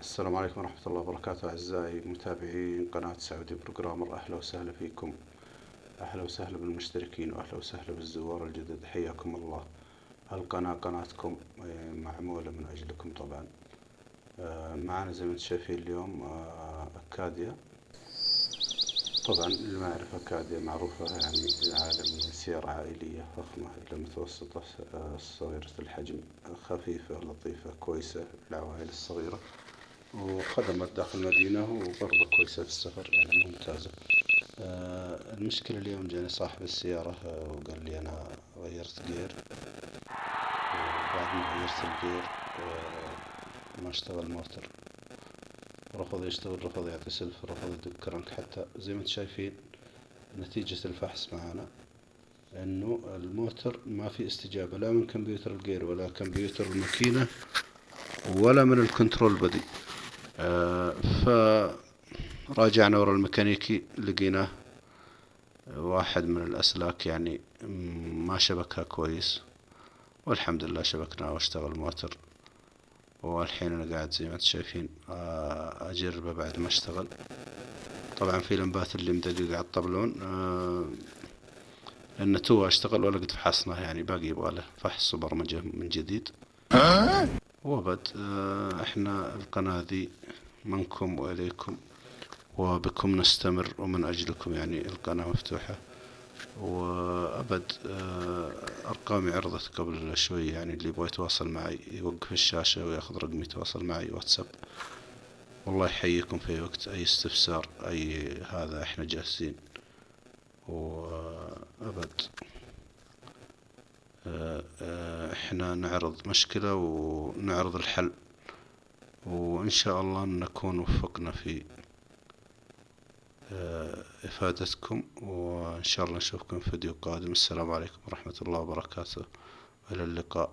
السلام عليكم ورحمة الله وبركاته أعزائي متابعين قناة سعودي بروجرامر، أهلا وسهلا فيكم. أهلا وسهلا بالمشتركين وأهلا وسهلا بالزوار الجدد، حياكم الله. القناة قناتكم معمولة من أجلكم طبعا. معنا زي ما انتم شايفين اليوم أكاديا. طبعا اللي ما يعرف أكاديا معروفة يعني عالم سيارة عائلية فخمة إلى متوسطة، صغيرة الحجم، خفيفة لطيفة كويسة للعوائل الصغيرة، وخدمات داخل المدينة وبرضه كويسة في السفر يعني ممتازة. المشكلة اليوم جاني صاحب السيارة وقال لي أنا غيرت جير، وبعد ما غيرت الجير ما اشتغل موتر، رفض يشتغل، رفض يعطي سلف، رفض يدق كرنك. حتى زي ما انتم شايفين نتيجة الفحص معانا انه الموتر ما في استجابة لا من كمبيوتر الجير ولا كمبيوتر الماكينة ولا من الكنترول بدي. فراجعنا ورا الميكانيكي لقيناه واحد من الأسلاك يعني ما شبكها كويس، والحمد لله شبكناه واشتغل الموتر. والحين أنا قاعد زي ما انتم شايفين أجربه بعد ما اشتغل. طبعا في لمبات اللي مدققة على الطبلون لأنه تو اشتغل ولا قد فحصناه، يعني باقي يبغاله فحص وبرمجة من جديد. وبد احنا القناة ذي منكم وإليكم وبكم نستمر ومن أجلكم، يعني القناة مفتوحة. وأبد أرقامي عرضت قبل شوي، يعني اللي يبغى يتواصل معي يوقف الشاشة وياخذ رقمي يتواصل معي واتساب. والله يحييكم في وقت أي استفسار أي هذا احنا جاهزين. وأبد احنا نعرض مشكلة ونعرض الحل، وإن شاء الله نكون وفقنا في إفادتكم، وإن شاء الله نشوفكم في فيديو قادم. السلام عليكم ورحمة الله وبركاته، إلى اللقاء.